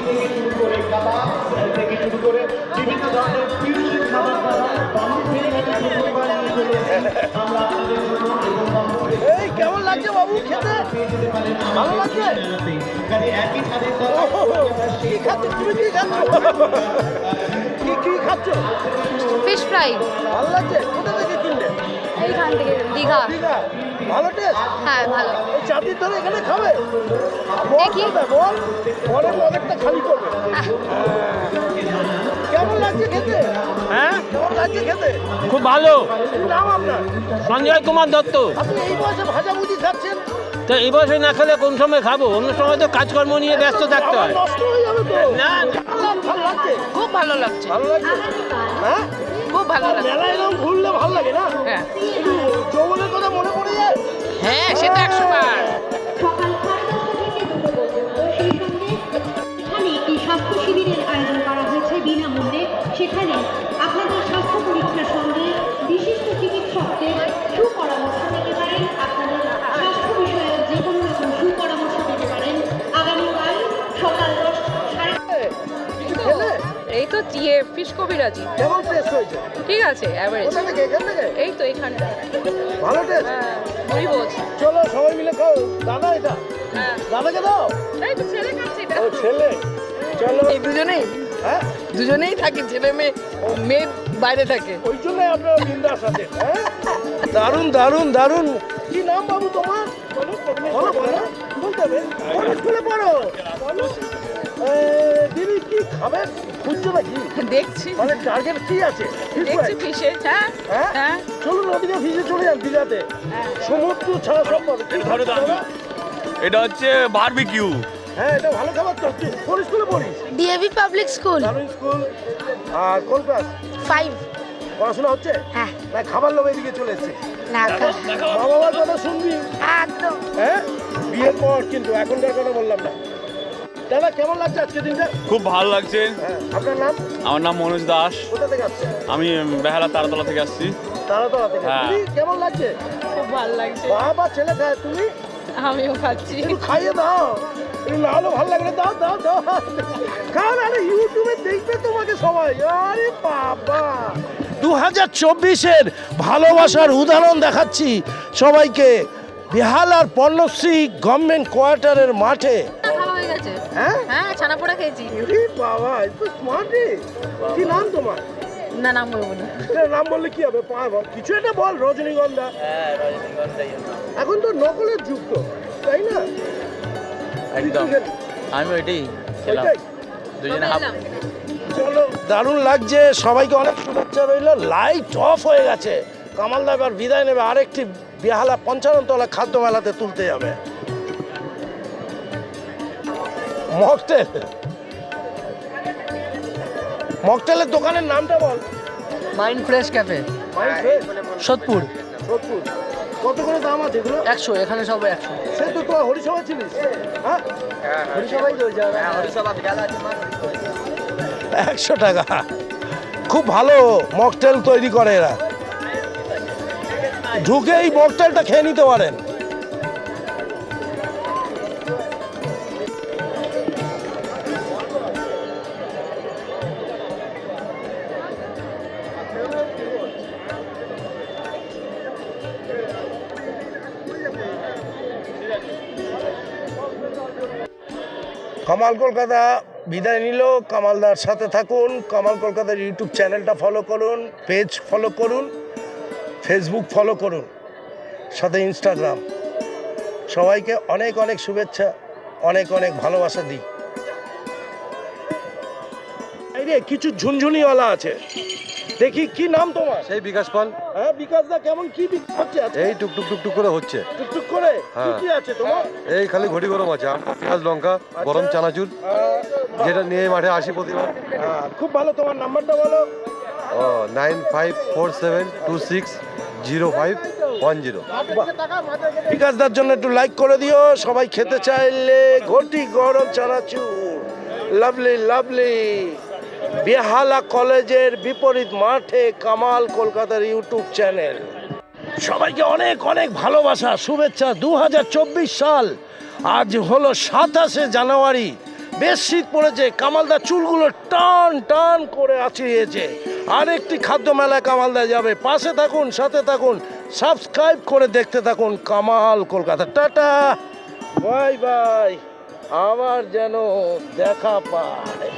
থেকে শুরু করে কাবাব থেকে শুরু করে বিভিন্ন ধরনের ফিউশন খাবার দাবার আমরা আপনাদের জন্য এই কেমন লাগছে বাবু খেতে? ভালো লাগছে? একই ছাদের কি খাচ্ছ তুমি? কি খাচ্ছ? Fish fry. ভালো লাগছে? কোথা থেকে কিনলে? এইখান থেকে দীঘা। দীঘা। ভালো টেস্ট? হ্যাঁ ভালো। এই 4 দিন ধরে এখানে খাবে? বল বলের মগজটা খালি করবে। কেমন লাগছে খেতে? হ্যাঁ, কেমন লাগছে খেতে? খুব ভালো। কি নাম আপনার? সঞ্জয় কুমার দত্ত। আপনি এই বয়সে ভাজাভুজি খাচ্ছেন? তো এই বয়সে না খেলে কোন সময় খাবো? অন্য সময় তো কাজকর্ম নিয়ে ব্যস্ত থাকতে আবার হয়। নষ্ট হয়ে যাবে তো। না ভালো লাগছে? খুব ভালো লাগছে, ভালো লাগছে? হ্যাঁ? খুব ভালো লাগছে। মেলায় এরকম ঘুরলে ভালো লাগে না? হ্যাঁ একটু যৌবনের কথা মনে পড়ে যায়? হ্যাঁ, সেটা 100 বার। সকাল 10:30 থেকে 2 পর্যন্ত। সেই সঙ্গে এখানে একটি স্বাস্থ্য শিবিরের আয়োজন করা হয়েছে বিনামূল্যে। সেখানে আপনাদের স্বাস্থ্য পরীক্ষার সঙ্গে বিশিষ্ট চিকিৎসকদের সুপরামর্শ পেতে পারেন। আপনাদের স্বাস্থ্য বিষয়ক যে কোনো রকম সুপরামর্শ পেতে পারেন। আগামীকাল সকাল 10:30। কিছু খেলে? এই তো ফিশ কবিরাজি। কেমন টেস্ট হয়েছে? ঠিক আছে, অ্যাভারেজ। কোথা থেকে? এখান থেকে? এই তো এখানে। ভালো টেস্ট? হ্যাঁ, মুড়িভোজ। চলো সবাই মিলে খাও। দাদা এটা? হ্যাঁ। দাদাকে দাও। এই তো ছেলে খাচ্ছে এটা। ও ছেলে। চলো। এই দুজনেই হ্যাঁ? থাকে, ছেলে মেয়ে বাইরে থাকে। ওই জন্য আপনারা বিন্দাস আছেন। হ্যাঁ? দারুণ দারুণ দারুণ। কি নাম বাবু তোমার? বলো বলো। বলতে হবে। কোন স্কুলে পড়ো? বলো। দিদি কি খাবে? খুঁজছো নাকি? দেখছি মানে টার্গেট কি আছে? Fish fry? ফিশে। হ্যাঁ হ্যাঁ? হ্যাঁ। চলুন ওদিকে ফিশে চলে যান দীঘাতে। সমুদ্র ছাড়া সব পাবে। কি খাচ্ছো দাদা? এটা হচ্ছে বারবিকিউ। হ্যাঁ এটা ভালো খাবার তো। তুই কোন স্কুলে পড়িস? DAV public school. দারুণ স্কুল। আর কোন ক্লাস? 5। পড়াশোনা হচ্ছে? হ্যাঁ। না খাবার লোভে এদিকে চলে এসছে। না মা বাবার কথা শুনবি। একদম। হ্যাঁ বিয়ের পর কিন্তু এখনকার কথা বললাম না। দাদা কেমন লাগছে আজকে দিনটা? খুব ভালো লাগছে। হ্যাঁ আপনার নাম? আমার নাম মনোজ দাস। কোথা থেকে আসছেন? আমি বেহালা তারাতলা থেকে আসছি। তারাতলা থেকে। হ্যাঁ। তুমি কেমন লাগছে? খুব ভালো লাগছে। বাবা ছেলে খায় তুমি? আমিও খাচ্ছি। একটু খাইয়ে দাও। একটু না হলেও ভালো লাগবে। দাও দাও দাও। কারণ আরে ইউটিউবে দেখবে তোমাকে সবাই। আরে বাবা 2024-এর ভালোবাসার উদাহরণ দেখাচ্ছি সবাইকে বেহালার পর্ণশ্রী গভর্নমেন্ট কোয়ার্টারের মাঠে। খাওয়া হয়ে গেছে। হ্যাঁ? হ্যাঁ, ছানা পোড়া খেয়েছি। আরে বাবা এ তো স্মার্ট রে। কি নাম তোমার? না, নাম বলবো না। এটার নাম বললে কি হবে? কিছু একটা বল। রজনীগন্ধা। হ্যাঁ, রজনীগন্ধাই। এখন তো নকলের যুগ তো, তাই না? একদম। তুই কি খেলি? আমি ওইটাই খেলাম। ওইটাই? দুজনে হাফ। চলো দারুণ লাগছে। সবাইকে অনেক শুভেচ্ছা রইল। লাইট অফ হয়ে গেছে। কামালদা এবার বিদায় নেবে। আরেকটি বেহালা 55 তলা খাদ্য মেলাতে তুলতে যাবে। মকটেল। মকটেলের দোকানের নামটা বল। Mind fresh cafe, Sodepur. Sodepur. কত করে দাম আছে এগুলো? 100, এখানে সব 100। সে তো তোর হরিসভা ছিলিস। হ্যাঁ হরিসভাই তো যাবে। 100 টাকা। খুব ভালো মকটেল তৈরি করে এরা। ঢুকে এই মকটেলটা খেয়ে নিতে পারেন। কামাল কলকাতা বিদায় নিল। কামালদার সাথে থাকুন। কামাল কলকাতার ইউটিউব চ্যানেলটা ফলো করুন, পেজ ফলো করুন, ফেসবুক ফলো করুন, সাথে ইনস্টাগ্রাম। সবাইকে অনেক অনেক শুভেচ্ছা, অনেক অনেক ভালোবাসা দিই। এই রে কিছু ঝুনঝুনিওয়ালা আছে। দেখি কি নাম তোমার? সেই বিকাশ পাল। হ্যাঁ বিকাশ দা, কেমন কি বিক্রি হচ্ছে আজকে? এই টুকটুক টুকটুক করে হচ্ছে। টুকটুক করে কি হ্যাঁ। কি আছে তোমার? এই খালি ঘটি গরম আছে, পেঁয়াজ লঙ্কা, গরম চানাচুর, যেটা নিয়ে মাঠে আসি প্রতিবার। খুব ভালো, তোমার নাম্বারটা বলো। 9547260510। বিকাশদার জন্য একটু লাইক করে দিও। সবাই খেতে চাইলে ঘটি গরম চানাচুর, লাভলি লাভলি। বেহালা কলেজের বিপরীত মাঠে কামাল কলকাতার ইউটিউব চ্যানেল। সবাইকে অনেক অনেক ভালোবাসা, শুভেচ্ছা। 2024 সাল, আজ হলো 27শে জানুয়ারি। বেশ শীত পড়েছে, কামালদা চুলগুলো টান টান করে আঁচড়িয়েছে। আরেকটি খাদ্য মেলায় কামালদা যাবে। পাশে থাকুন, সাথে থাকুন, সাবস্ক্রাইব করে দেখতে থাকুন Kamal Kolkata. Tata, bye bye, আবার যেন দেখা পায়।